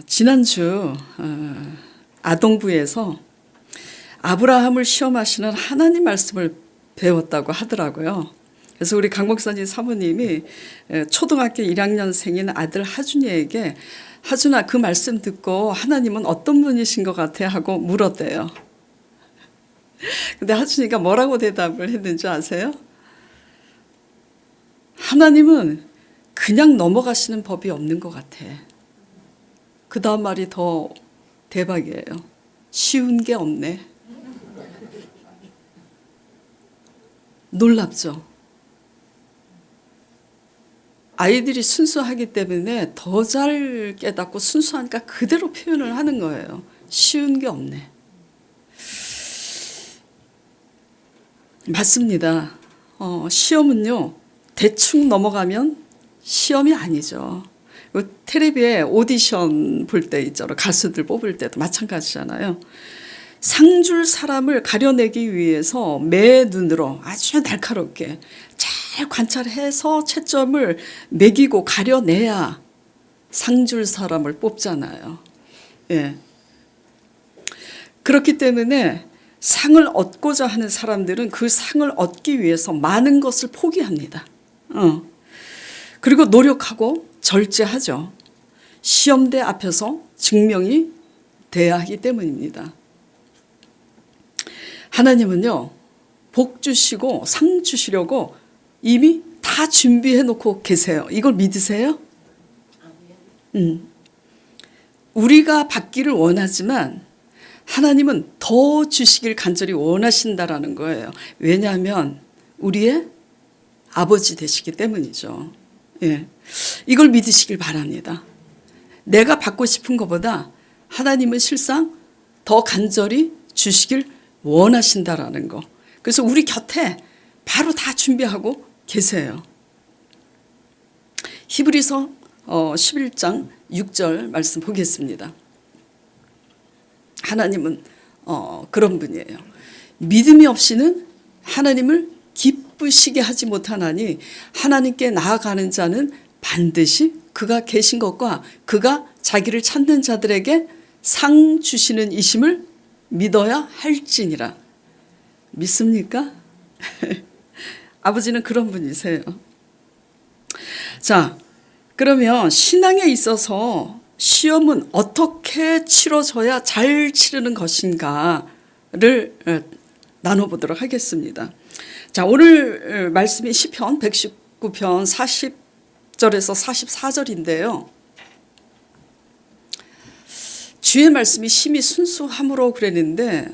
지난주 아동부에서 아브라함을 시험하시는 하나님 말씀을 배웠다고 하더라고요. 그래서 우리 강 목사님 사모님이 초등학교 1학년생인 아들 하준이에게 하준아 그 말씀 듣고 하나님은 어떤 분이신 것 같아 하고 물었대요. 근데 하준이가 뭐라고 대답을 했는지 아세요? 하나님은 그냥 넘어가시는 법이 없는 것 같아. 그 다음 말이 더 대박이에요. 쉬운 게 없네. 놀랍죠? 아이들이 순수하기 때문에 더 잘 깨닫고 순수하니까 그대로 표현을 하는 거예요. 쉬운 게 없네. 맞습니다. 시험은요, 대충 넘어가면 시험이 아니죠. 텔레비에 오디션 볼 때 있잖아요. 가수들 뽑을 때도 마찬가지잖아요. 상 줄 사람을 가려내기 위해서 매 눈으로 아주 날카롭게 잘 관찰해서 채점을 매기고 가려내야 상 줄 사람을 뽑잖아요. 예. 그렇기 때문에 상을 얻고자 하는 사람들은 그 상을 얻기 위해서 많은 것을 포기합니다. 그리고 노력하고 절제하죠. 시험대 앞에서 증명이 돼야 하기 때문입니다. 하나님은요, 복 주시고 상 주시려고 이미 다 준비해 놓고 계세요. 이걸 믿으세요? 우리가 받기를 원하지만 하나님은 더 주시길 간절히 원하신다라는 거예요. 왜냐하면 우리의 아버지 되시기 때문이죠. 예. 이걸 믿으시길 바랍니다. 내가 받고 싶은 것보다 하나님은 실상 더 간절히 주시길 원하신다라는 거. 그래서 우리 곁에 바로 다 준비하고 계세요. 히브리서 11장 6절 말씀 보겠습니다. 하나님은 그런 분이에요. 믿음이 없이는 하나님을 기쁘시게 하지 못하나니 하나님께 나아가는 자는 반드시 그가 계신 것과 그가 자기를 찾는 자들에게 상 주시는 이심을 믿어야 할지니라. 믿습니까? 아버지는 그런 분이세요. 자, 그러면 신앙에 있어서 시험은 어떻게 치러져야 잘 치르는 것인가를 나눠보도록 하겠습니다. 자, 오늘 말씀이 시편 119편 40절에서 44절인데요. 주의 말씀이 심히 순수함으로 그랬는데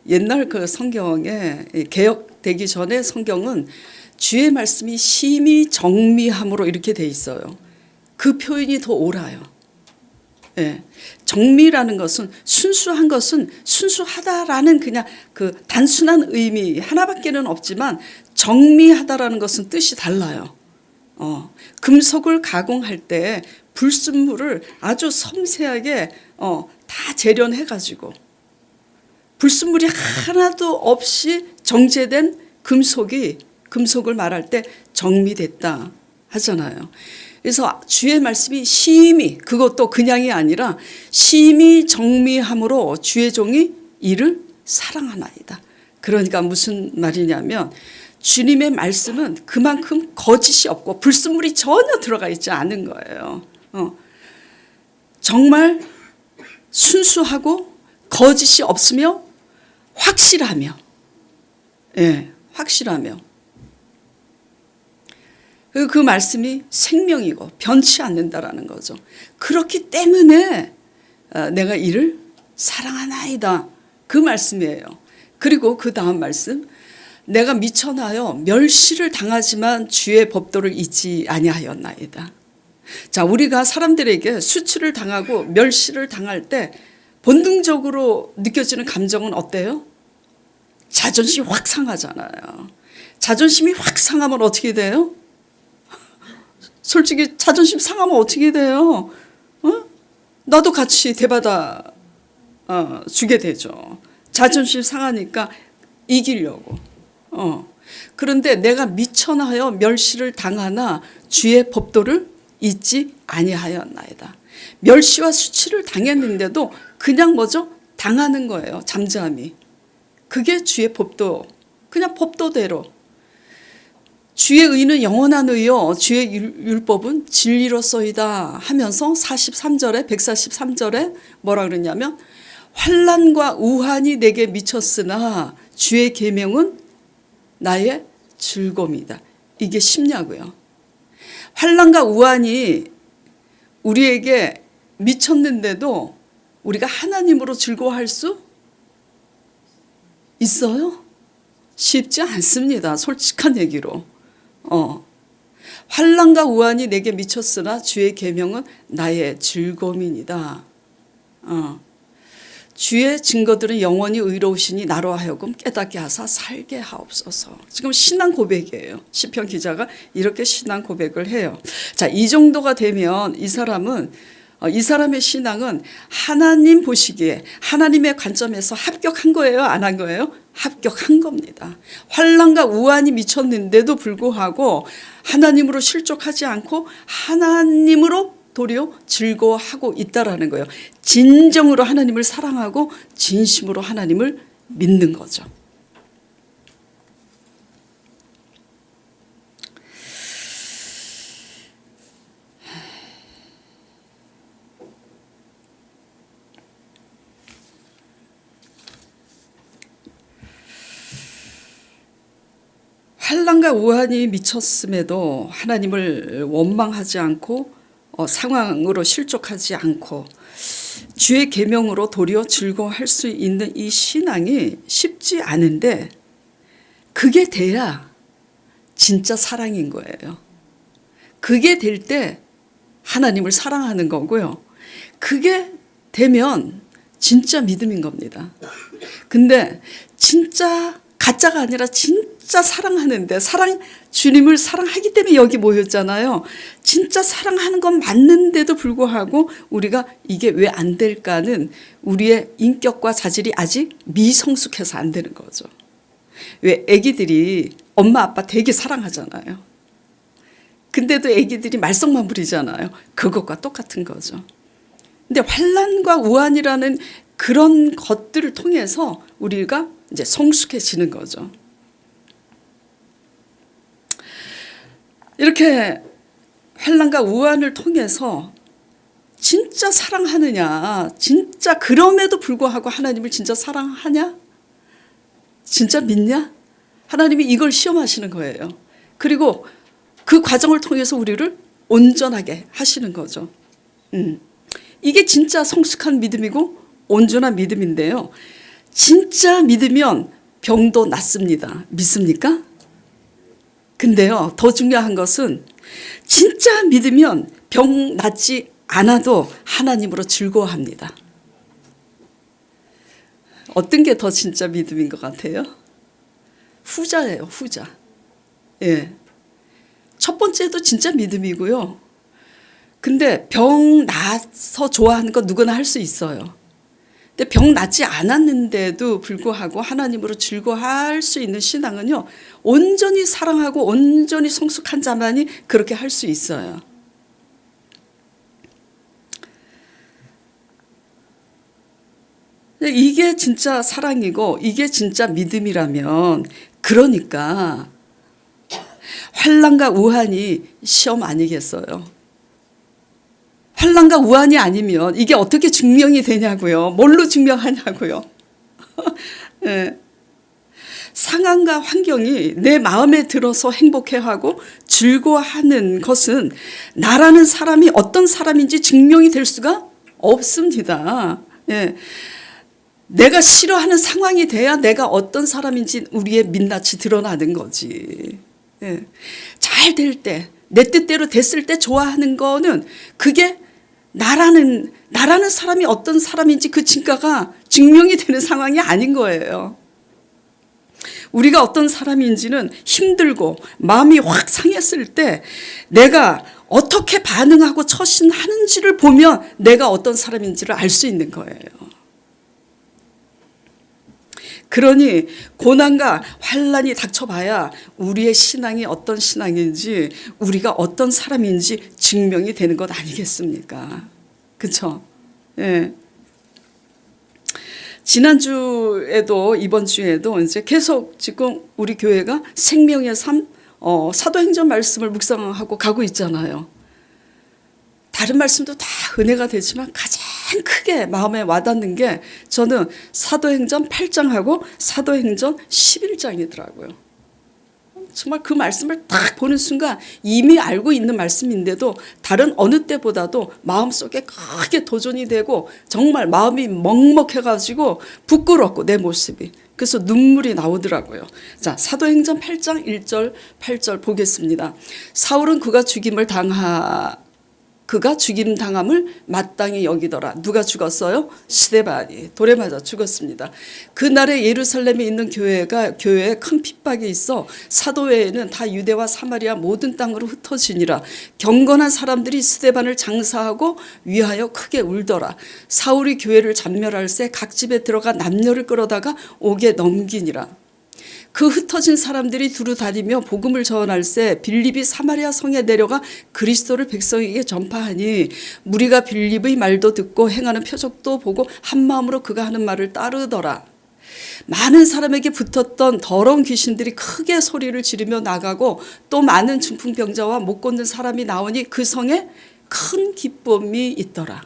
옛날 그 성경에 개역되기 전에 성경은 주의 말씀이 심히 정미함으로 이렇게 돼 있어요. 그 표현이 더 옳아요. 예. 정미라는 것은 순수한 것은 순수하다라는 그냥 그 단순한 의미 하나밖에는 없지만 정미하다라는 것은 뜻이 달라요. 금속을 가공할 때 불순물을 아주 섬세하게 다 재련해가지고 불순물이 하나도 없이 정제된 금속을 말할 때 정미됐다 하잖아요. 그래서 주의 말씀이 심히, 그것도 그냥이 아니라 심히 정미함으로 주의 종이 이를 사랑하나이다. 그러니까 무슨 말이냐면 주님의 말씀은 그만큼 거짓이 없고 불순물이 전혀 들어가 있지 않은 거예요. 정말 순수하고 거짓이 없으며 확실하며, 예, 확실하며. 그 말씀이 생명이고 변치 않는다라는 거죠. 그렇기 때문에 내가 이를 사랑하나이다. 그 말씀이에요. 그리고 그 다음 말씀, 내가 미천하여 멸시를 당하지만 주의 법도를 잊지 아니하였나이다. 자, 우리가 사람들에게 수치를 당하고 멸시를 당할 때 본능적으로 느껴지는 감정은 어때요? 자존심이 확 상하잖아요. 자존심이 확 상하면 어떻게 돼요? 솔직히 자존심 상하면 어떻게 돼요? 나도 같이 대받아 주게 되죠. 자존심 상하니까 이기려고. 그런데 내가 미천하여 멸시를 당하나 주의 법도를 잊지 아니하였나이다. 멸시와 수치를 당했는데도 그냥 뭐죠? 당하는 거예요. 잠잠히. 그게 주의 법도, 그냥 법도대로. 주의 의는 영원한 의요 주의 율법은 진리로소이다 하면서 43절에 143절에 뭐라 그러냐면 환난과 우환이 내게 미쳤으나 주의 계명은 나의 즐거움이다. 이게 쉽냐고요. 환난과 우환이 우리에게 미쳤는데도 우리가 하나님으로 즐거워할 수 있어요? 쉽지 않습니다. 솔직한 얘기로. 환난과 우환이 내게 미쳤으나 주의 계명은 나의 즐거움이니이다. 주의 증거들은 영원히 의로우시니 나로 하여금 깨닫게 하사 살게 하옵소서. 지금 신앙 고백이에요. 시편 기자가 이렇게 신앙 고백을 해요. 자, 이 정도가 되면 이 사람의 신앙은 하나님 보시기에 하나님의 관점에서 합격한 거예요? 안 한 거예요? 합격한 겁니다. 환난과 우환이 미쳤는데도 불구하고 하나님으로 실족하지 않고 하나님으로 도리어 즐거워하고 있다라는 거예요. 진정으로 하나님을 사랑하고 진심으로 하나님을 믿는 거죠. 환난과 우환이 미쳤음에도 하나님을 원망하지 않고 상황으로 실족하지 않고 주의 계명으로 도리어 즐거워할 수 있는 이 신앙이 쉽지 않은데 그게 돼야 진짜 사랑인 거예요. 그게 될 때 하나님을 사랑하는 거고요. 그게 되면 진짜 믿음인 겁니다. 근데 진짜 가짜가 아니라 진짜 사랑하는데 주님을 사랑하기 때문에 여기 모였잖아요. 진짜 사랑하는 건 맞는데도 불구하고 우리가 이게 왜 안 될까는 우리의 인격과 자질이 아직 미성숙해서 안 되는 거죠. 왜 애기들이 엄마 아빠 되게 사랑하잖아요. 근데도 애기들이 말썽만 부리잖아요. 그것과 똑같은 거죠. 근데 환난과 우환이라는 그런 것들을 통해서 우리가 이제 성숙해지는 거죠. 이렇게 환난과 우환을 통해서 진짜 사랑하느냐, 진짜 그럼에도 불구하고 하나님을 진짜 사랑하냐, 진짜 믿냐, 하나님이 이걸 시험하시는 거예요. 그리고 그 과정을 통해서 우리를 온전하게 하시는 거죠. 이게 진짜 성숙한 믿음이고 온전한 믿음인데요. 진짜 믿으면 병도 낫습니다. 믿습니까? 근데요, 더 중요한 것은 진짜 믿으면 병 낫지 않아도 하나님으로 즐거워합니다. 어떤 게 더 진짜 믿음인 것 같아요? 후자예요, 후자. 예. 첫 번째도 진짜 믿음이고요. 근데 병 나서 좋아하는 거 누구나 할 수 있어요. 근데 병 낫지 않았는데도 불구하고 하나님으로 즐거워할 수 있는 신앙은요, 온전히 사랑하고 온전히 성숙한 자만이 그렇게 할 수 있어요. 이게 진짜 사랑이고 이게 진짜 믿음이라면, 그러니까 환난과 우환이 시험 아니겠어요? 환난과 우환이 아니면 이게 어떻게 증명이 되냐고요. 뭘로 증명하냐고요. 네. 상황과 환경이 내 마음에 들어서 행복해하고 즐거워하는 것은 나라는 사람이 어떤 사람인지 증명이 될 수가 없습니다. 네. 내가 싫어하는 상황이 돼야 내가 어떤 사람인지 우리의 민낯이 드러나는 거지. 네. 잘 될 때, 내 뜻대로 됐을 때 좋아하는 거는 그게 나라는 사람이 어떤 사람인지 그 진가가 증명이 되는 상황이 아닌 거예요. 우리가 어떤 사람인지는 힘들고 마음이 확 상했을 때 내가 어떻게 반응하고 처신하는지를 보면 내가 어떤 사람인지를 알 수 있는 거예요. 그러니 고난과 환란이 닥쳐봐야 우리의 신앙이 어떤 신앙인지 우리가 어떤 사람인지 증명이 되는 것 아니겠습니까? 그렇죠? 예. 지난주에도 이번 주에도 이제 계속 지금 우리 교회가 생명의 삶 사도행전 말씀을 묵상하고 가고 있잖아요. 다른 말씀도 다 은혜가 되지만 가장 크게 마음에 와닿는 게 저는 사도행전 8장하고 사도행전 11장이더라고요. 정말 그 말씀을 딱 보는 순간 이미 알고 있는 말씀인데도 다른 어느 때보다도 마음속에 크게 도전이 되고 정말 마음이 먹먹해가지고 부끄럽고 내 모습이. 그래서 눈물이 나오더라고요. 자, 사도행전 8장 1절 8절 보겠습니다. 사울은 그가 죽임 당함을 마땅히 여기더라. 누가 죽었어요? 스데반이 돌에 맞아 죽었습니다. 그날에 예루살렘에 있는 교회에 큰 핍박이 있어 사도회에는 다 유대와 사마리아 모든 땅으로 흩어지니라. 경건한 사람들이 스데반을 장사하고 위하여 크게 울더라. 사울이 교회를 잔멸할새 각 집에 들어가 남녀를 끌어다가 옥에 넘기니라. 그 흩어진 사람들이 두루 다니며 복음을 전할새 빌립이 사마리아 성에 내려가 그리스도를 백성에게 전파하니 무리가 빌립의 말도 듣고 행하는 표적도 보고 한 마음으로 그가 하는 말을 따르더라. 많은 사람에게 붙었던 더러운 귀신들이 크게 소리를 지르며 나가고 또 많은 중풍병자와 못 걷는 사람이 나오니 그 성에 큰 기쁨이 있더라.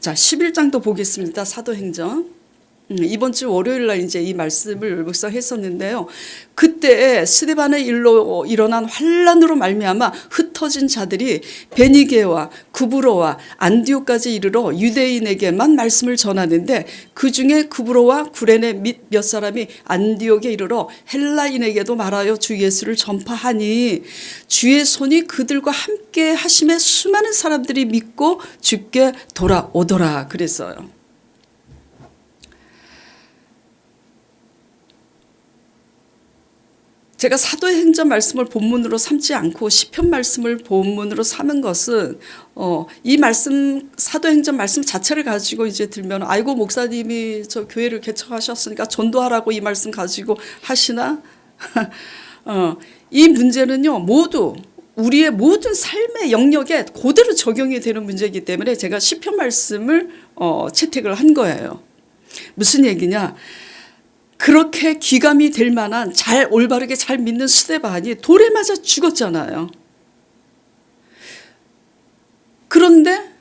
자, 11장도 보겠습니다. 사도행전. 이번 주 월요일 날 이제 이 말씀을 묵상했었는데요. 그때 스데반의 일로 일어난 환란으로 말미암아 흩어진 자들이 베니게와 구브로와 안디옥까지 이르러 유대인에게만 말씀을 전하는데 그 중에 구브로와 구레네 및 몇 사람이 안디옥에 이르러 헬라인에게도 말하여 주 예수를 전파하니 주의 손이 그들과 함께 하심에 수많은 사람들이 믿고 주께 돌아오더라 그랬어요. 제가 사도행전 말씀을 본문으로 삼지 않고 시편 말씀을 본문으로 삼은 것은 이 말씀 사도행전 말씀 자체를 가지고 이제 들면 아이고 목사님이 저 교회를 개척하셨으니까 전도하라고 이 말씀 가지고 하시나? 이 문제는요 모두 우리의 모든 삶의 영역에 그대로 적용이 되는 문제이기 때문에 제가 시편 말씀을 채택을 한 거예요. 무슨 얘기냐? 그렇게 귀감이 될 만한 올바르게 잘 믿는 스데반이 돌에 맞아 죽었잖아요. 그런데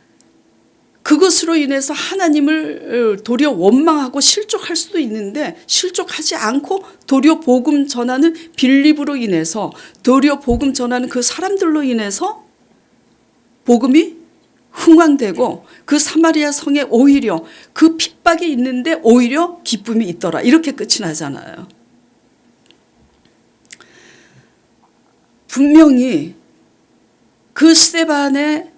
그것으로 인해서 하나님을 도리어 원망하고 실족할 수도 있는데 실족하지 않고 도리어 복음 전하는 빌립으로 인해서 도리어 복음 전하는 그 사람들로 인해서 복음이 흥왕되고 그 사마리아 성에 오히려 그 핍박이 있는데 오히려 기쁨이 있더라. 이렇게 끝이 나잖아요. 분명히 그 스데반의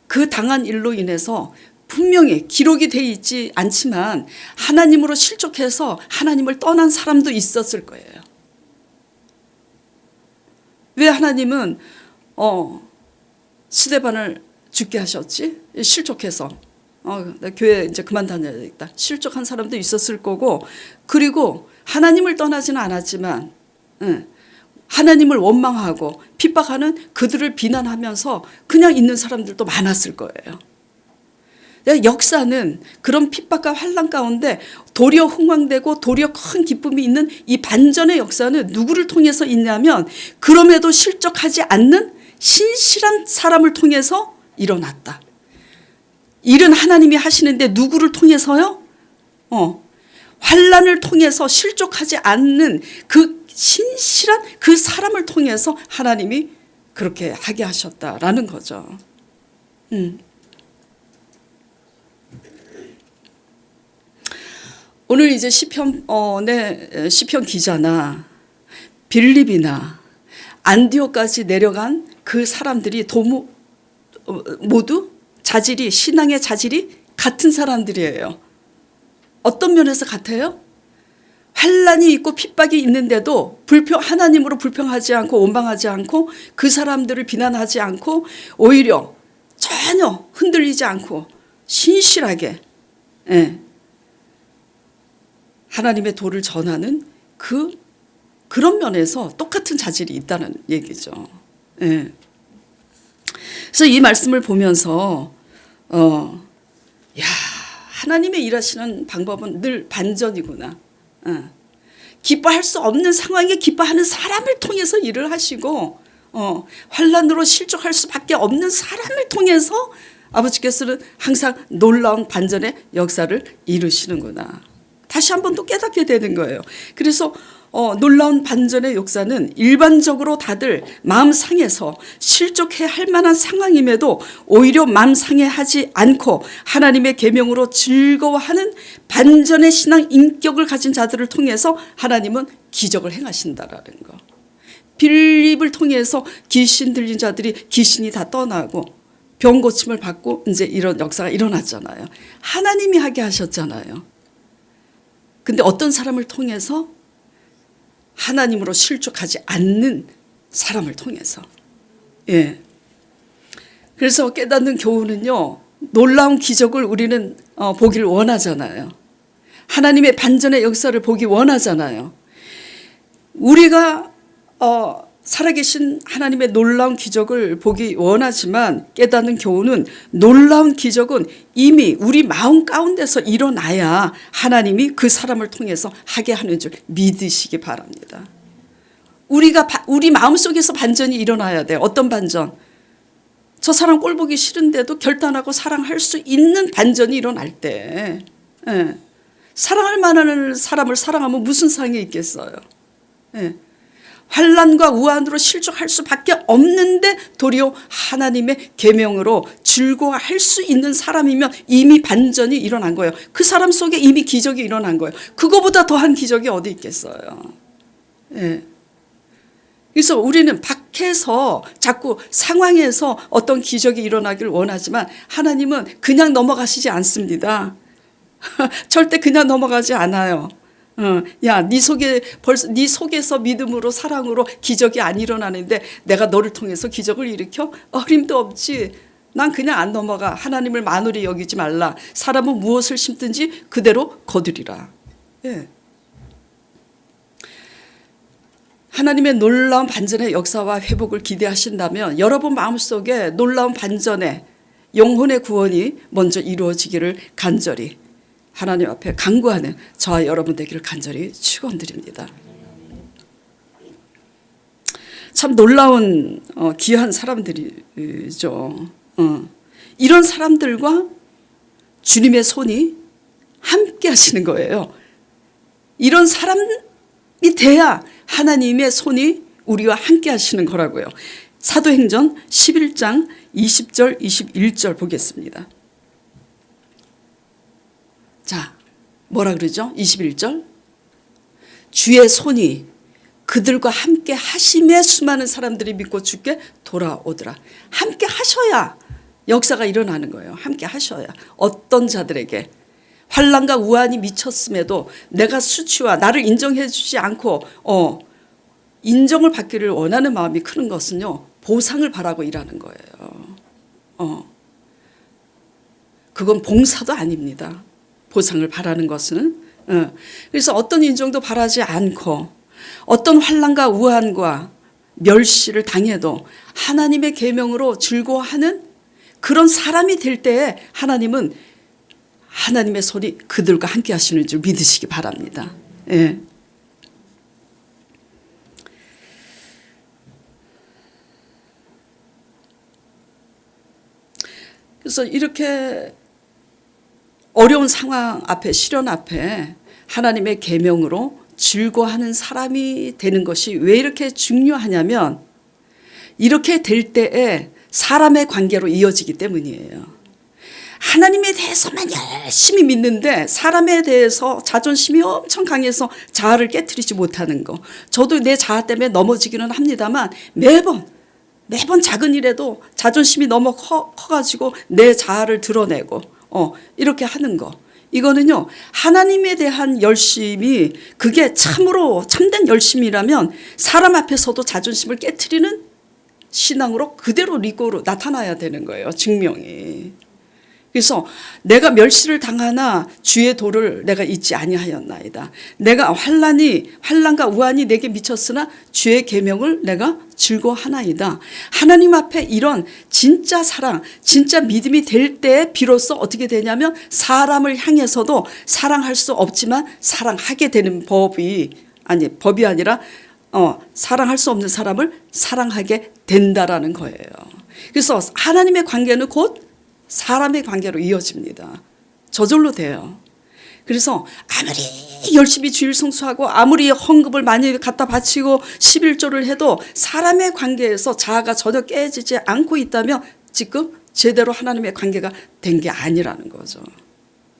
그 당한 일로 인해서 분명히 기록이 돼 있지 않지만 하나님으로 실족해서 하나님을 떠난 사람도 있었을 거예요. 왜 하나님은 스데반을 죽게 하셨지? 실족해서 나 교회 이제 그만 다녀야겠다. 실족한 사람도 있었을 거고 그리고 하나님을 떠나지는 않았지만 하나님을 원망하고 핍박하는 그들을 비난하면서 그냥 있는 사람들도 많았을 거예요. 역사는 그런 핍박과 환난 가운데 도리어 흥왕되고 도리어 큰 기쁨이 있는 이 반전의 역사는 누구를 통해서 있냐면 그럼에도 실족하지 않는 신실한 사람을 통해서 일어났다. 일은 하나님이 하시는데 누구를 통해서요? 환난을 통해서 실족하지 않는 그 신실한 그 사람을 통해서 하나님이 그렇게 하게 하셨다라는 거죠. 오늘 이제 시편 기자나 빌립이나 안디옥까지 내려간 그 사람들이 모두 신앙의 자질이 같은 사람들이에요. 어떤 면에서 같아요? 환난이 있고 핍박이 있는데도 하나님으로 불평하지 않고 원망하지 않고 그 사람들을 비난하지 않고 오히려 전혀 흔들리지 않고 신실하게 하나님의 도를 전하는 그런 면에서 똑같은 자질이 있다는 얘기죠. 예. 그래서 이 말씀을 보면서 야, 하나님의 일하시는 방법은 늘 반전이구나. 기뻐할 수 없는 상황에 기뻐하는 사람을 통해서 일을 하시고 환난으로 실족할 수밖에 없는 사람을 통해서 아버지께서는 항상 놀라운 반전의 역사를 이루시는구나. 다시 한 번 또 깨닫게 되는 거예요. 그래서 놀라운 반전의 역사는 일반적으로 다들 마음 상해서 실족해야 할 만한 상황임에도 오히려 마음 상해하지 않고 하나님의 계명으로 즐거워하는 반전의 신앙 인격을 가진 자들을 통해서 하나님은 기적을 행하신다라는 거. 빌립을 통해서 귀신 들린 자들이 귀신이 다 떠나고 병 고침을 받고 이제 이런 역사가 일어났잖아요. 하나님이 하게 하셨잖아요. 근데 어떤 사람을 통해서? 하나님으로 실족하지 않는 사람을 통해서. 예. 그래서 깨닫는 교훈은요, 놀라운 기적을 우리는 보기를 원하잖아요. 하나님의 반전의 역사를 보기 원하잖아요. 우리가 살아계신 하나님의 놀라운 기적을 보기 원하지만 깨닫는 교훈은 놀라운 기적은 이미 우리 마음 가운데서 일어나야 하나님이 그 사람을 통해서 하게 하는 줄 믿으시기 바랍니다. 우리 마음속에서 반전이 일어나야 돼요. 어떤 반전? 저 사람 꼴 보기 싫은데도 결단하고 사랑할 수 있는 반전이 일어날 때, 예. 사랑할 만한 사람을 사랑하면 무슨 상이 있겠어요? 예. 환난과 우환으로 실족할 수밖에 없는데 도리어 하나님의 계명으로 즐거워할 수 있는 사람이면 이미 반전이 일어난 거예요. 그 사람 속에 이미 기적이 일어난 거예요. 그거보다 더한 기적이 어디 있겠어요. 예. 그래서 우리는 밖에서 자꾸 상황에서 어떤 기적이 일어나길 원하지만 하나님은 그냥 넘어가시지 않습니다. 절대 그냥 넘어가지 않아요. 야, 네 속에서 믿음으로 사랑으로 기적이 안 일어나는데 내가 너를 통해서 기적을 일으켜? 어림도 없지. 난 그냥 안 넘어가. 하나님을 만홀히 여기지 말라. 사람은 무엇을 심든지 그대로 거두리라. 예. 하나님의 놀라운 반전의 역사와 회복을 기대하신다면 여러분 마음속에 놀라운 반전의 영혼의 구원이 먼저 이루어지기를 간절히 하나님 앞에 간구하는 저와 여러분 되기를 간절히 축원드립니다. 참 놀라운 귀한 사람들이죠. 이런 사람들과 주님의 손이 함께 하시는 거예요. 이런 사람이 돼야 하나님의 손이 우리와 함께 하시는 거라고요. 사도행전 11장 20절 21절 보겠습니다. 자, 뭐라 그러죠? 21절. 주의 손이 그들과 함께 하심에 수많은 사람들이 믿고 주께 돌아오더라. 함께 하셔야 역사가 일어나는 거예요. 함께 하셔야. 어떤 자들에게 환난과 우환이 미쳤음에도 내가 수치와 나를 인정해 주지 않고 인정을 받기를 원하는 마음이 크는 것은요. 보상을 바라고 일하는 거예요. 그건 봉사도 아닙니다. 보상을 바라는 것은. 그래서 어떤 인정도 바라지 않고 어떤 환난과 우환과 멸시를 당해도 하나님의 계명으로 즐거워하는 그런 사람이 될 때에 하나님은 하나님의 손이 그들과 함께 하시는 줄 믿으시기 바랍니다. 예. 그래서 이렇게 어려운 상황 앞에 시련 앞에 하나님의 계명으로 즐거워하는 사람이 되는 것이 왜 이렇게 중요하냐면 이렇게 될 때에 사람의 관계로 이어지기 때문이에요. 하나님에 대해서만 열심히 믿는데 사람에 대해서 자존심이 엄청 강해서 자아를 깨트리지 못하는 거. 저도 내 자아 때문에 넘어지기는 합니다만 매번 작은 일에도 자존심이 너무 커가지고 내 자아를 드러내고 이렇게 하는 거. 이거는요, 하나님에 대한 열심이 그게 참으로 참된 열심이라면 사람 앞에서도 자존심을 깨트리는 신앙으로 그대로 리고로 나타나야 되는 거예요. 증명이. 그래서 내가 멸시를 당하나 주의 도를 내가 잊지 아니하였나이다. 내가 환난과 우환이 내게 미쳤으나 주의 계명을 내가 즐거워하나이다. 하나님 앞에 이런 진짜 사랑, 진짜 믿음이 될 때 비로소 어떻게 되냐면 사람을 향해서도 사랑할 수 없지만 사랑하게 되는 법이 아니라 사랑할 수 없는 사람을 사랑하게 된다라는 거예요. 그래서 하나님의 관계는 곧 사람의 관계로 이어집니다. 저절로 돼요. 그래서 아무리 열심히 주일 성수하고 아무리 헌금을 많이 갖다 바치고 11조를 해도 사람의 관계에서 자아가 전혀 깨지지 않고 있다면 지금 제대로 하나님의 관계가 된 게 아니라는 거죠.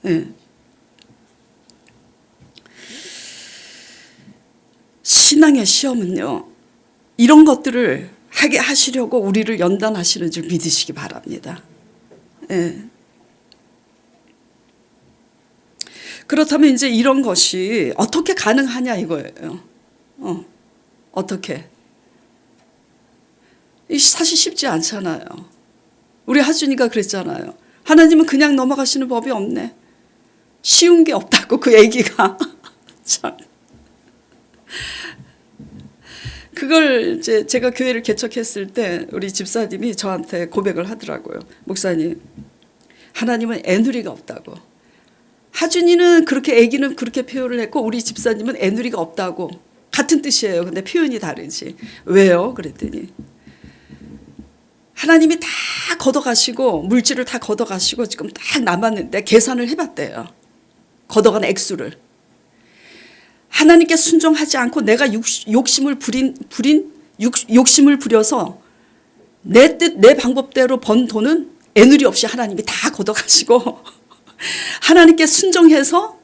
네. 신앙의 시험은요, 이런 것들을 하게 하시려고 우리를 연단하시는 줄 믿으시기 바랍니다. 예. 그렇다면 이제 이런 것이 어떻게 가능하냐 이거예요. 어떻게? 사실 쉽지 않잖아요. 우리 하준이가 그랬잖아요. 하나님은 그냥 넘어가시는 법이 없네. 쉬운 게 없다고 그 얘기가. 참. 그걸 이제 제가 교회를 개척했을 때 우리 집사님이 저한테 고백을 하더라고요. 목사님, 하나님은 애누리가 없다고. 하준이는 그렇게 애기는 그렇게 표현을 했고 우리 집사님은 애누리가 없다고. 같은 뜻이에요. 근데 표현이 다르지. 왜요? 그랬더니 하나님이 다 걷어가시고 물질을 다 걷어가시고 지금 딱 남았는데 계산을 해봤대요. 걷어간 액수를. 하나님께 순종하지 않고 내가 욕심을 부려서 내 뜻, 내 방법대로 번 돈은 애누리 없이 하나님이 다 걷어가시고 하나님께 순종해서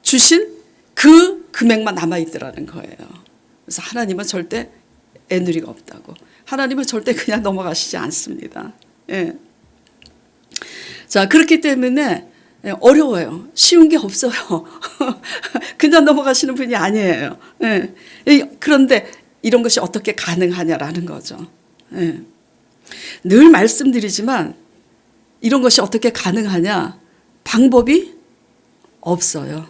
주신 그 금액만 남아있더라는 거예요. 그래서 하나님은 절대 애누리가 없다고. 하나님은 절대 그냥 넘어가시지 않습니다. 예. 자, 그렇기 때문에 어려워요. 쉬운 게 없어요. 그냥 넘어가시는 분이 아니에요. 예. 그런데 이런 것이 어떻게 가능하냐라는 거죠. 예. 늘 말씀드리지만 이런 것이 어떻게 가능하냐? 방법이 없어요.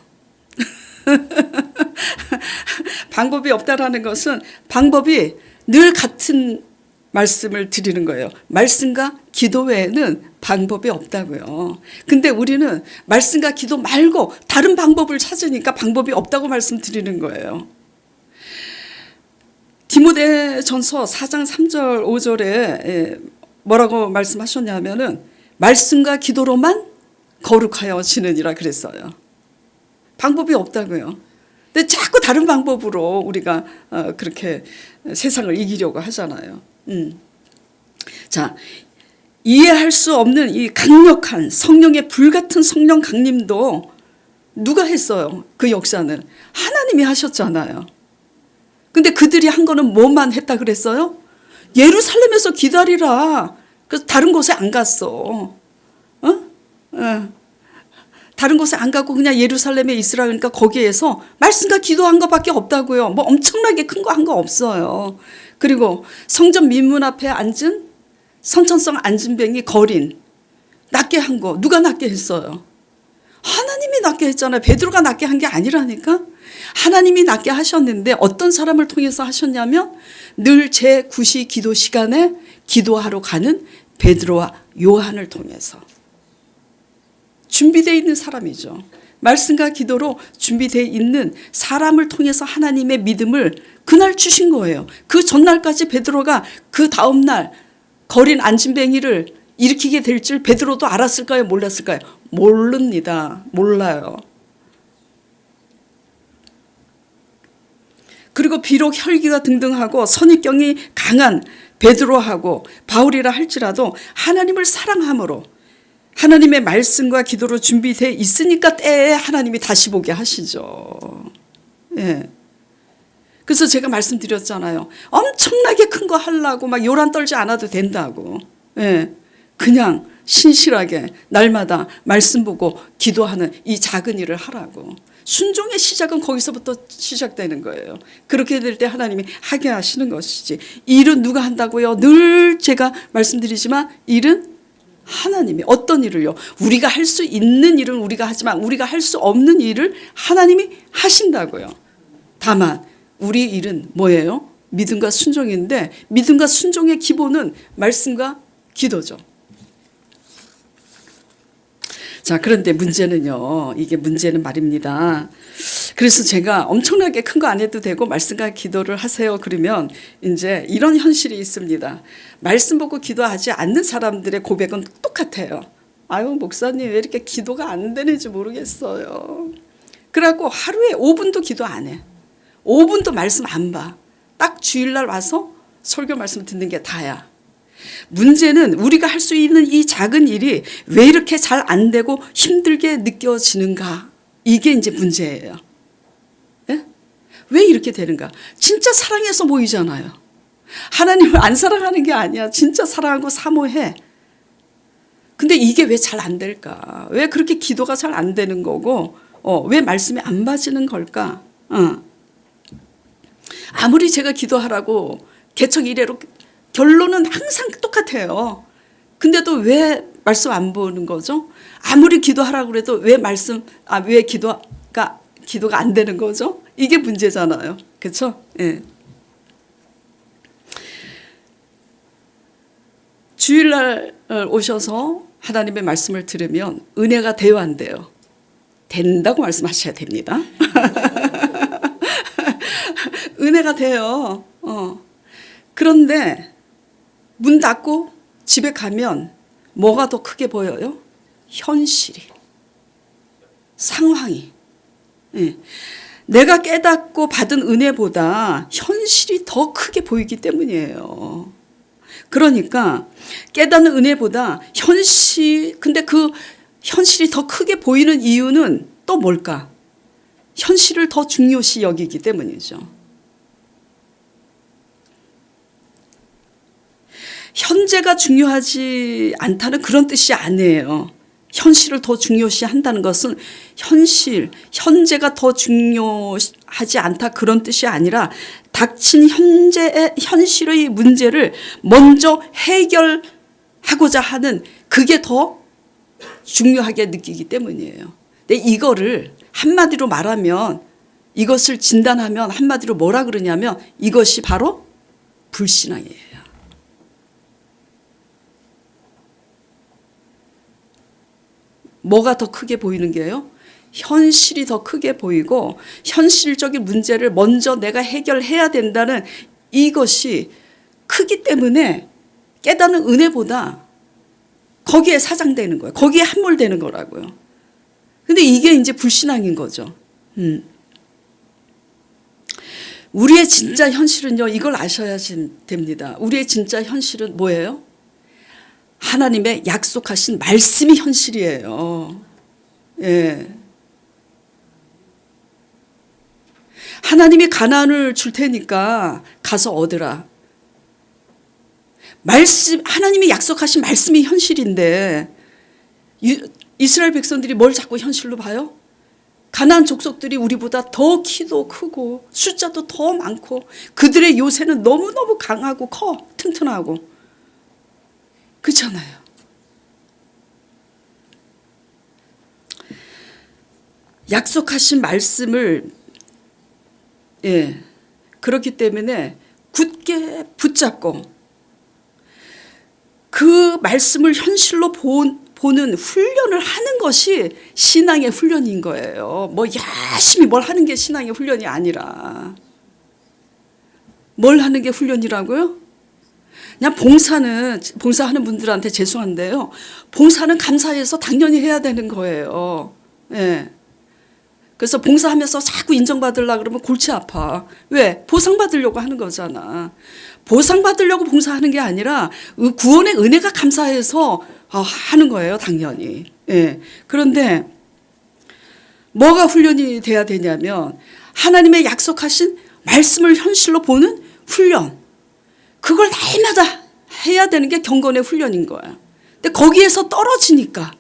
방법이 없다라는 것은 방법이 늘 같은 말씀을 드리는 거예요. 말씀과 기도 외에는 방법이 없다고요. 근데 우리는 말씀과 기도 말고 다른 방법을 찾으니까 방법이 없다고 말씀드리는 거예요. 디모데전서 4장 3절 5절에 뭐라고 말씀하셨냐면은 말씀과 기도로만 거룩하여 지느니라 그랬어요. 방법이 없다고요. 근데 자꾸 다른 방법으로 우리가 그렇게 세상을 이기려고 하잖아요. 자, 이해할 수 없는 이 강력한 성령의 불같은 성령 강림도 누가 했어요? 그 역사는 하나님이 하셨잖아요. 근데 그들이 한 거는 뭐만 했다 그랬어요? 예루살렘에서 기다리라. 그래서 다른 곳에 안 갔어. 다른 곳에 안 가고 그냥 예루살렘에 있으라. 그러니까 거기에서 말씀과 기도한 것밖에 없다고요. 뭐 엄청나게 큰 거 한 거 없어요. 그리고 성전 민문 앞에 앉은 선천성 안진뱅이 거린 낫게 한 거 누가 낫게 했어요? 하나님이 낫게 했잖아요. 베드로가 낫게 한 게 아니라니까. 하나님이 낫게 하셨는데 어떤 사람을 통해서 하셨냐면 늘 제9시 기도 시간에 기도하러 가는 베드로와 요한을 통해서 준비되어 있는 사람이죠. 말씀과 기도로 준비되어 있는 사람을 통해서 하나님의 믿음을 그날 주신 거예요. 그 전날까지 베드로가 그 다음날 거린 안진뱅이를 일으키게 될 줄 베드로도 알았을까요? 몰랐을까요? 모릅니다. 몰라요. 그리고 비록 혈기가 등등하고 선입견이 강한 베드로하고 바울이라 할지라도 하나님을 사랑함으로 하나님의 말씀과 기도로 준비되어 있으니까 때에 하나님이 다시 보게 하시죠. 예. 그래서 제가 말씀드렸잖아요. 엄청나게 큰 거 하려고 막 요란 떨지 않아도 된다고. 예. 그냥 신실하게 날마다 말씀 보고 기도하는 이 작은 일을 하라고. 순종의 시작은 거기서부터 시작되는 거예요. 그렇게 될 때 하나님이 하게 하시는 것이지. 일은 누가 한다고요? 늘 제가 말씀드리지만 일은 하나님이 어떤 일을요? 우리가 할 수 있는 일은 우리가 하지만 우리가 할 수 없는 일을 하나님이 하신다고요. 다만 우리 일은 뭐예요? 믿음과 순종인데 믿음과 순종의 기본은 말씀과 기도죠. 자, 그런데 문제는요. 이게 문제는 말입니다. 그래서 제가 엄청나게 큰 거 안 해도 되고 말씀과 기도를 하세요. 그러면 이제 이런 현실이 있습니다. 말씀 보고 기도하지 않는 사람들의 고백은 똑같아요. 아유, 목사님 왜 이렇게 기도가 안 되는지 모르겠어요. 그래갖고 하루에 5분도 기도 안 해. 5분도 말씀 안 봐. 딱 주일날 와서 설교 말씀 듣는 게 다야. 문제는 우리가 할 수 있는 이 작은 일이 왜 이렇게 잘 안 되고 힘들게 느껴지는가? 이게 이제 문제예요. 예? 왜 이렇게 되는가? 진짜 사랑해서 모이잖아요. 하나님을 안 사랑하는 게 아니야. 진짜 사랑하고 사모해. 근데 이게 왜 잘 안 될까? 왜 그렇게 기도가 잘 안 되는 거고 왜 말씀이 안 맞는 걸까? 아무리 제가 기도하라고 개척 이래로 결론은 항상 똑같아요. 근데도 왜 말씀 안 보는 거죠? 아무리 기도하라고 그래도 왜 기도가 안 되는 거죠? 이게 문제잖아요. 그렇죠? 예. 주일날 오셔서 하나님의 말씀을 들으면 은혜가 돼요, 안 돼요? 된다고 말씀하셔야 됩니다. 은혜가 돼요. 그런데 문 닫고 집에 가면 뭐가 더 크게 보여요? 현실이, 상황이. 예. 내가 깨닫고 받은 은혜보다 현실이 더 크게 보이기 때문이에요. 그러니까 깨닫는 은혜보다 근데 그 현실이 더 크게 보이는 이유는 또 뭘까? 현실을 더 중요시 여기기 때문이죠. 현재가 중요하지 않다는 그런 뜻이 아니에요. 현실을 더 중요시 한다는 것은 현재가 더 중요하지 않다 그런 뜻이 아니라 닥친 현실의 문제를 먼저 해결하고자 하는 그게 더 중요하게 느끼기 때문이에요. 근데 이거를 한마디로 말하면 이것을 진단하면 한마디로 뭐라 그러냐면 이것이 바로 불신앙이에요. 뭐가 더 크게 보이는 게요? 현실이 더 크게 보이고 현실적인 문제를 먼저 내가 해결해야 된다는 이것이 크기 때문에 깨닫는 은혜보다 거기에 사장되는 거예요. 거기에 함몰되는 거라고요. 근데 이게 이제 불신앙인 거죠. 우리의 진짜 현실은요, 이걸 아셔야 됩니다. 우리의 진짜 현실은 뭐예요? 하나님의 약속하신 말씀이 현실이에요. 예. 하나님이 가나안을 줄 테니까 가서 얻으라. 하나님이 약속하신 말씀이 현실인데 이스라엘 백성들이 뭘 자꾸 현실로 봐요? 가나안 족속들이 우리보다 더 키도 크고 숫자도 더 많고 그들의 요새는 너무너무 강하고 튼튼하고 그렇잖아요. 약속하신 말씀을 그렇기 때문에 굳게 붙잡고 그 말씀을 현실로 보는 훈련을 하는 것이 신앙의 훈련인 거예요. 뭐 열심히 뭘 하는 게 신앙의 훈련이 아니라 뭘 하는 게 훈련이라고요? 그냥 봉사하는 분들한테 죄송한데요. 봉사는 감사해서 당연히 해야 되는 거예요. 예. 그래서 봉사하면서 자꾸 인정받으려고 그러면 골치 아파. 왜? 보상받으려고 하는 거잖아. 보상받으려고 봉사하는 게 아니라 구원의 은혜가 감사해서 하는 거예요, 당연히. 예. 그런데 뭐가 훈련이 돼야 되냐면 하나님의 약속하신 말씀을 현실로 보는 훈련. 그걸 날마다 해야 되는 게 경건의 훈련인 거야. 근데 거기에서 떨어지니까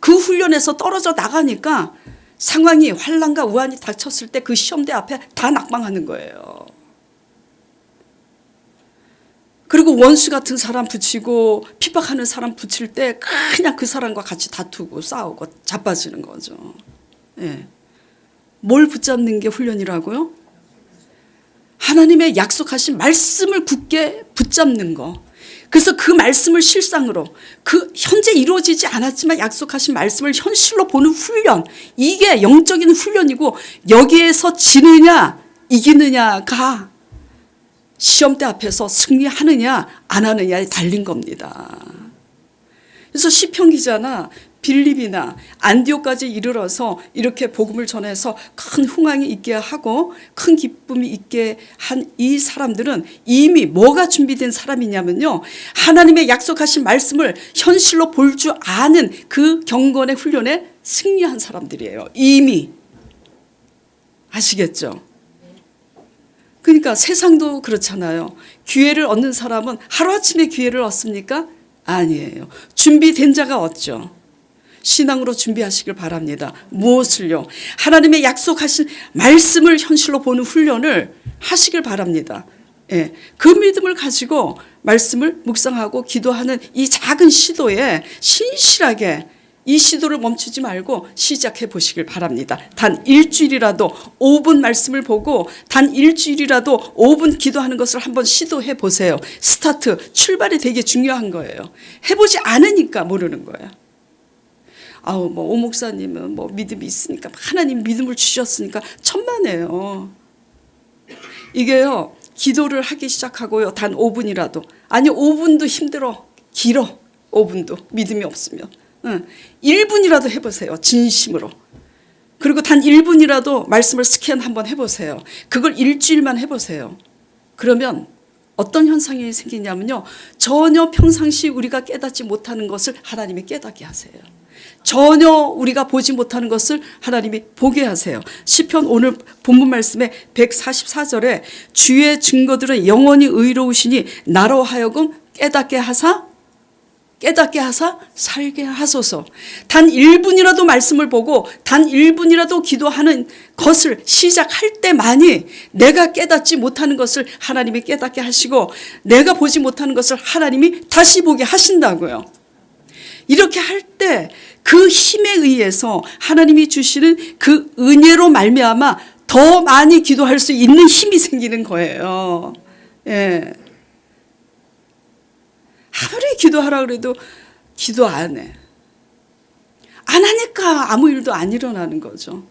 그 훈련에서 떨어져 나가니까 상황이 환난과 우환이 닥쳤을 때 그 시험대 앞에 다 낙방하는 거예요. 그리고 원수 같은 사람 붙이고 핍박하는 사람 붙일 때 그냥 그 사람과 같이 다투고 싸우고 자빠지는 거죠. 예. 뭘 붙잡는 게 훈련이라고요? 하나님의 약속하신 말씀을 굳게 붙잡는 거. 그래서 그 말씀을 실상으로, 그 현재 이루어지지 않았지만 약속하신 말씀을 현실로 보는 훈련, 이게 영적인 훈련이고, 여기에서 지느냐 이기느냐가 시험대 앞에서 승리하느냐 안 하느냐에 달린 겁니다. 그래서 시편 기자나 빌립이나 안디옥까지 이르러서 이렇게 복음을 전해서 큰 흥황이 있게 하고 큰 기쁨이 있게 한 이 사람들은 이미 뭐가 준비된 사람이냐면요, 하나님의 약속하신 말씀을 현실로 볼 줄 아는 그 경건의 훈련에 승리한 사람들이에요. 이미. 아시겠죠? 그러니까 세상도 그렇잖아요. 기회를 얻는 사람은 하루아침에 기회를 얻습니까? 아니에요. 준비된 자가 얻죠. 신앙으로 준비하시길 바랍니다. 무엇을요? 하나님의 약속하신 말씀을 현실로 보는 훈련을 하시길 바랍니다. 예, 그 믿음을 가지고 말씀을 묵상하고 기도하는 이 작은 시도에 신실하게 이 시도를 멈추지 말고 시작해 보시길 바랍니다. 단 일주일이라도 5분 말씀을 보고 단 일주일이라도 5분 기도하는 것을 한번 시도해 보세요. 스타트, 출발이 되게 중요한 거예요. 해보지 않으니까 모르는 거예요. 아우, 뭐, 오 목사님은 뭐 믿음이 있으니까, 하나님 믿음을 주셨으니까 천만에요. 이게요, 기도를 하기 시작하고요, 단 5분이라도. 아니, 5분도 힘들어. 길어. 5분도. 믿음이 없으면. 1분이라도 해보세요. 진심으로. 그리고 단 1분이라도 말씀을 스캔 한번 해보세요. 그걸 일주일만 해보세요. 그러면 어떤 현상이 생기냐면요, 전혀 평상시 우리가 깨닫지 못하는 것을 하나님이 깨닫게 하세요. 전혀 우리가 보지 못하는 것을 하나님이 보게 하세요. 시편 오늘 본문 말씀에 144절에 주의 증거들은 영원히 의로우시니 나로 하여금 깨닫게 하사 살게 하소서. 단 1분이라도 말씀을 보고 단 1분이라도 기도하는 것을 시작할 때만이 내가 깨닫지 못하는 것을 하나님이 깨닫게 하시고 내가 보지 못하는 것을 하나님이 다시 보게 하신다고요. 이렇게 할 때 그 힘에 의해서 하나님이 주시는 그 은혜로 말미암아 더 많이 기도할 수 있는 힘이 생기는 거예요. 예. 아무리 기도하라 그래도 기도 안 해. 안 하니까 아무 일도 안 일어나는 거죠.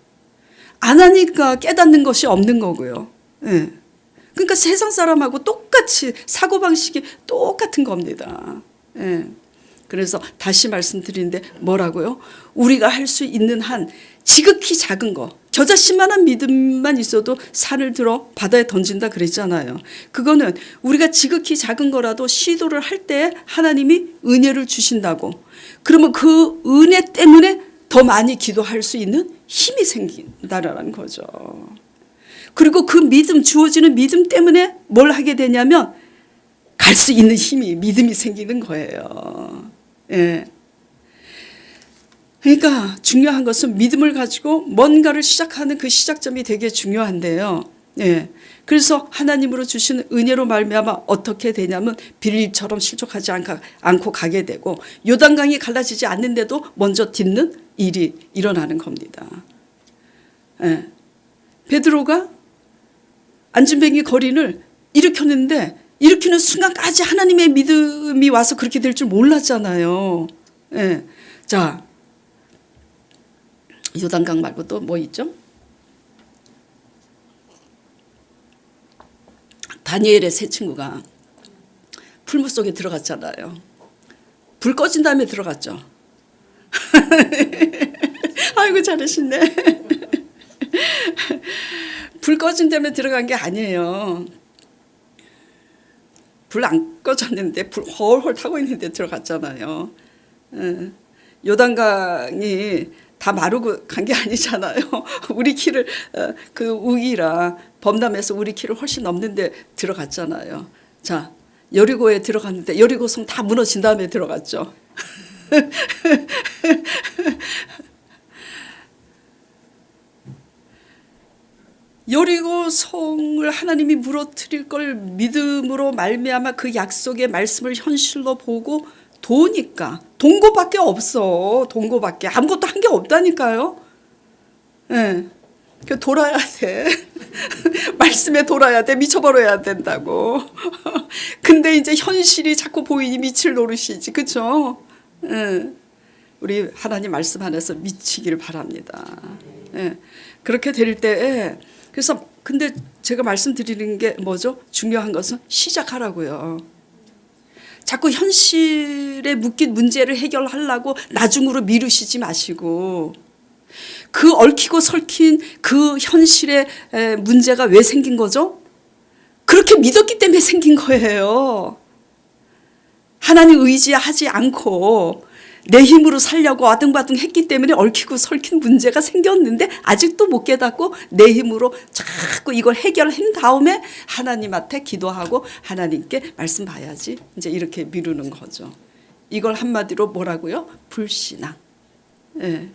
안 하니까 깨닫는 것이 없는 거고요. 예. 그러니까 세상 사람하고 똑같이 사고방식이 똑같은 겁니다. 예. 그래서 다시 말씀드리는데 뭐라고요? 우리가 할 수 있는 한 지극히 작은 거, 저 자신만한 믿음만 있어도 산을 들어 바다에 던진다 그랬잖아요. 그거는 우리가 지극히 작은 거라도 시도를 할 때 하나님이 은혜를 주신다고. 그러면 그 은혜 때문에 더 많이 기도할 수 있는 힘이 생긴다라는 거죠. 그리고 그 믿음, 주어지는 믿음 때문에 뭘 하게 되냐면 갈 수 있는 힘이, 믿음이 생기는 거예요. 예. 그러니까 중요한 것은 믿음을 가지고 뭔가를 시작하는 그 시작점이 되게 중요한데요. 예. 그래서 하나님으로 주시는 은혜로 말미암아 어떻게 되냐면 빌립처럼 실족하지 않고 가게 되고 요단강이 갈라지지 않는데도 먼저 딛는 일이 일어나는 겁니다. 예. 베드로가 안진뱅이 거린을 일으켰는데 일으키는 순간까지 하나님의 믿음이 와서 그렇게 될 줄 몰랐잖아요. 예. 자, 요단강 말고 또 뭐 있죠? 다니엘의 세 친구가 풀무 속에 들어갔잖아요. 불 꺼진 다음에 들어갔죠. 아이고 잘하시네. 불 꺼진 다음에 들어간 게 아니에요. 불 안 꺼졌는데 불 헐헐 타고 있는데 들어갔잖아요. 요단강이 다 마르고 간 게 아니잖아요. 우리 키를 그 우기라 범람해서 우리 키를 훨씬 넘는데 들어갔잖아요. 자, 여리고에 들어갔는데 여리고성 다 무너진 다음에 들어갔죠. 여리고 성을 하나님이 무너뜨릴 걸 믿음으로 말미암아 그 약속의 말씀을 현실로 보고 도니까 동거밖에 없어. 동거밖에 아무것도 한 게 없다니까요. 예. 그 돌아야 돼. 말씀에 돌아야 돼. 미쳐버려야 된다고. 근데 이제 현실이 자꾸 보이니 미칠 노릇이지. 그렇죠? 예. 우리 하나님 말씀 안에서 미치기를 바랍니다. 예. 그렇게 될 때에 그래서 근데 제가 말씀드리는 게 뭐죠? 중요한 것은 시작하라고요. 자꾸 현실에 묶인 문제를 해결하려고 나중으로 미루시지 마시고 그 얽히고 설킨 그 현실의 문제가 왜 생긴 거죠? 그렇게 믿었기 때문에 생긴 거예요. 하나님 의지하지 않고 내 힘으로 살려고 아등바등 했기 때문에 얽히고 설킨 문제가 생겼는데 아직도 못 깨닫고 내 힘으로 자꾸 이걸 해결한 다음에 하나님한테 기도하고 하나님께 말씀 봐야지 이제 이렇게 미루는 거죠. 이걸 한마디로 뭐라고요? 불신앙. 예.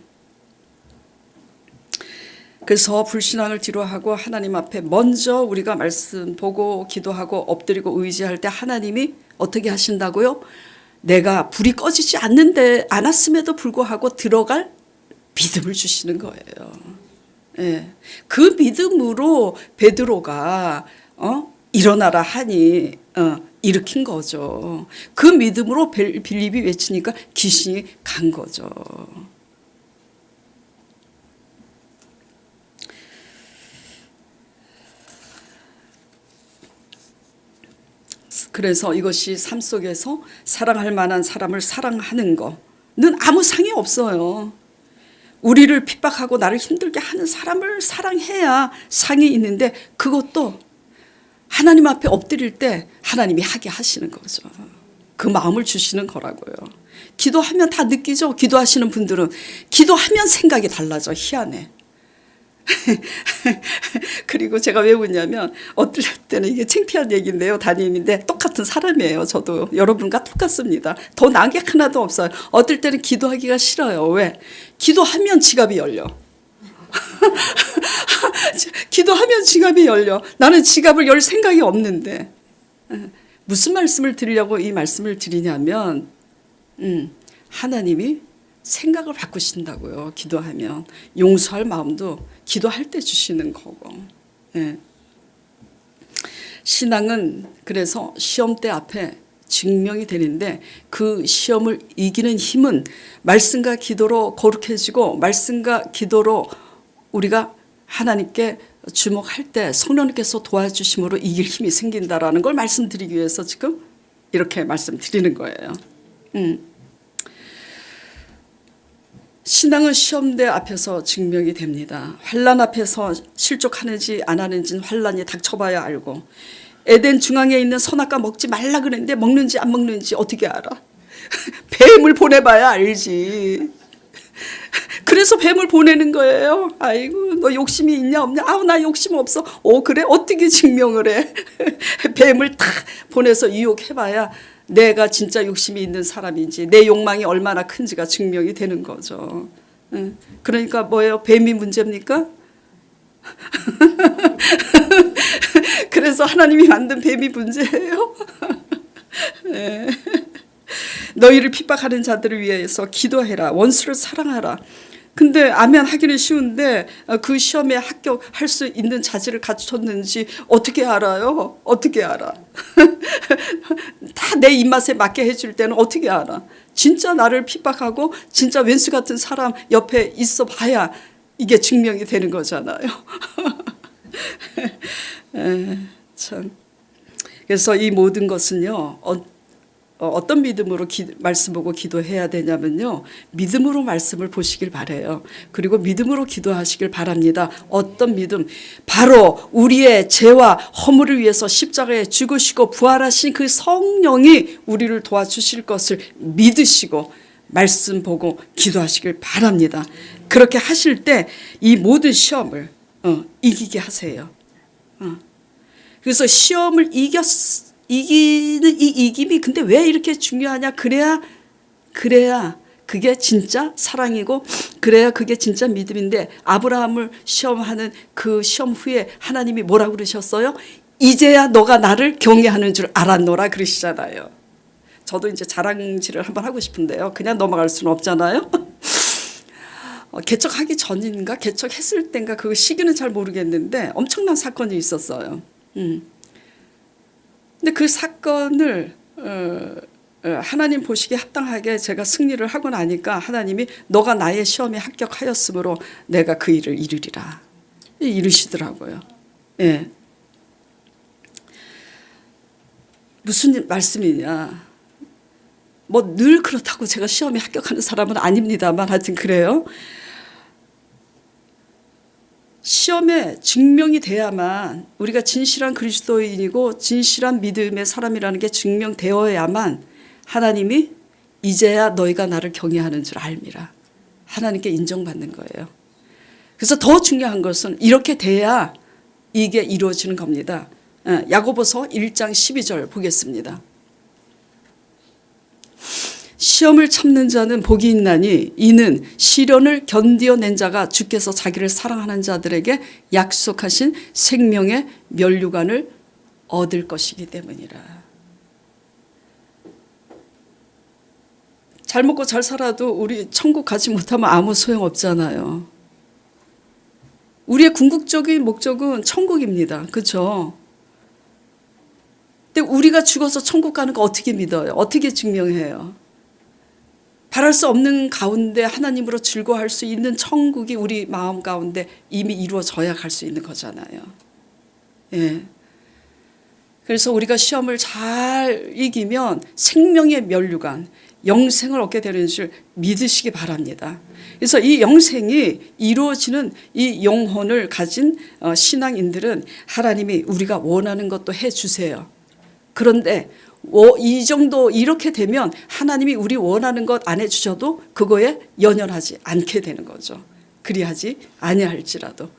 그래서 불신앙을 뒤로하고 하나님 앞에 먼저 우리가 말씀 보고 기도하고 엎드리고 의지할 때 하나님이 어떻게 하신다고요? 내가 불이 꺼지지 않았음에도 불구하고 들어갈 믿음을 주시는 거예요. 예. 그 믿음으로 베드로가 일어나라 하니 일으킨 거죠. 그 믿음으로 빌립이 외치니까 귀신이 간 거죠. 그래서 이것이 삶 속에서 사랑할 만한 사람을 사랑하는 거는 아무 상이 없어요. 우리를 핍박하고 나를 힘들게 하는 사람을 사랑해야 상이 있는데 그것도 하나님 앞에 엎드릴 때 하나님이 하게 하시는 거죠. 그 마음을 주시는 거라고요. 기도하면 다 느끼죠. 기도하시는 분들은 기도하면 생각이 달라져. 희한해. 그리고 제가 왜 웃냐면 어떨 때는 이게 창피한 얘기인데요. 담임인데 똑같은 사람이에요. 저도 여러분과 똑같습니다. 더 나은 게 하나도 없어요. 어떨 때는 기도하기가 싫어요. 왜? 기도하면 지갑이 열려. 기도하면 지갑이 열려. 나는 지갑을 열 생각이 없는데 무슨 말씀을 드리려고 이 말씀을 드리냐면 하나님이 생각을 바꾸신다고요. 기도하면 용서할 마음도 기도할 때 주시는 거고. 예. 신앙은 그래서 시험대 앞에 증명이 되는데 그 시험을 이기는 힘은 말씀과 기도로 거룩해지고 말씀과 기도로 우리가 하나님께 주목할 때 성령님께서 도와주심으로 이길 힘이 생긴다라는 걸 말씀드리기 위해서 지금 이렇게 말씀드리는 거예요. 신앙은 시험대 앞에서 증명이 됩니다. 환난 앞에서 실족하는지 안 하는지는 환난이 닥쳐봐야 알고 에덴 중앙에 있는 선악과 먹지 말라 그랬는데 먹는지 안 먹는지 어떻게 알아? 뱀을 보내봐야 알지. 그래서 뱀을 보내는 거예요. 아이고 너 욕심이 있냐 없냐? 아우 나 욕심 없어. 그래? 어떻게 증명을 해? 뱀을 탁 보내서 유혹해봐야 내가 진짜 욕심이 있는 사람인지 내 욕망이 얼마나 큰지가 증명이 되는 거죠. 그러니까 뭐예요? 뱀이 문제입니까? 그래서 하나님이 만든 뱀이 문제예요. 네. 너희를 핍박하는 자들을 위해서 기도해라. 원수를 사랑하라. 근데 아멘 하기는 쉬운데 그 시험에 합격할 수 있는 자질을 갖췄는지 어떻게 알아요? 어떻게 알아? 다 내 입맛에 맞게 해줄 때는 어떻게 알아? 진짜 나를 핍박하고 진짜 왼수 같은 사람 옆에 있어 봐야 이게 증명이 되는 거잖아요. 참. 그래서 이 모든 것은요. 어떤 믿음으로 말씀 보고 기도해야 되냐면요. 믿음으로 말씀을 보시길 바라요. 그리고 믿음으로 기도하시길 바랍니다. 어떤 믿음? 바로 우리의 죄와 허물을 위해서 십자가에 죽으시고 부활하신 그 성령이 우리를 도와주실 것을 믿으시고 말씀 보고 기도하시길 바랍니다. 그렇게 하실 때 이 모든 시험을 이기게 하세요. 그래서 시험을 이기는 이 이김이 근데 왜 이렇게 중요하냐? 그래야 그게 진짜 사랑이고 그래야 그게 진짜 믿음인데 아브라함을 시험하는 그 시험 후에 하나님이 뭐라고 그러셨어요? 이제야 너가 나를 경외하는 줄 알았노라 그러시잖아요. 저도 이제 자랑질을 한번 하고 싶은데요. 그냥 넘어갈 수는 없잖아요. 개척하기 전인가 개척했을 땐가 그 시기는 잘 모르겠는데 엄청난 사건이 있었어요. 근데 그 사건을 하나님 보시기에 합당하게 제가 승리를 하고 나니까 하나님이 너가 나의 시험에 합격하였으므로 내가 그 일을 이루리라 이루시더라고요. 예. 무슨 말씀이냐. 뭐 늘 그렇다고 제가 시험에 합격하는 사람은 아닙니다만 하여튼 그래요. 시험에 증명이 돼야만 우리가 진실한 그리스도인이고 진실한 믿음의 사람이라는 게 증명되어야만 하나님이 이제야 너희가 나를 경외하는 줄 알미라. 하나님께 인정받는 거예요. 그래서 더 중요한 것은 이렇게 돼야 이게 이루어지는 겁니다. 야고보서 1장 12절 보겠습니다. 시험을 참는 자는 복이 있나니 이는 시련을 견디어낸 자가 주께서 자기를 사랑하는 자들에게 약속하신 생명의 면류관을 얻을 것이기 때문이라. 잘 먹고 잘 살아도 우리 천국 가지 못하면 아무 소용없잖아요. 우리의 궁극적인 목적은 천국입니다. 그렇죠? 근데 우리가 죽어서 천국 가는 거 어떻게 믿어요? 어떻게 증명해요? 바랄 수 없는 가운데 하나님으로 즐거워할 수 있는 천국이 우리 마음 가운데 이미 이루어져야 갈 수 있는 거잖아요. 예. 그래서 우리가 시험을 잘 이기면 생명의 면류관, 영생을 얻게 되는 줄 믿으시기 바랍니다. 그래서 이 영생이 이루어지는 이 영혼을 가진 신앙인들은 하나님이 우리가 원하는 것도 해주세요. 그런데 이 정도 이렇게 되면 하나님이 우리 원하는 것 안 해주셔도 그거에 연연하지 않게 되는 거죠. 그리하지 아니할지라도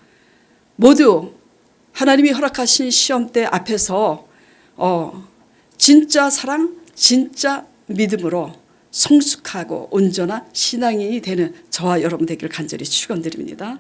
모두 하나님이 허락하신 시험대 앞에서 진짜 사랑, 진짜 믿음으로 성숙하고 온전한 신앙인이 되는 저와 여러분 되기를 간절히 축원드립니다.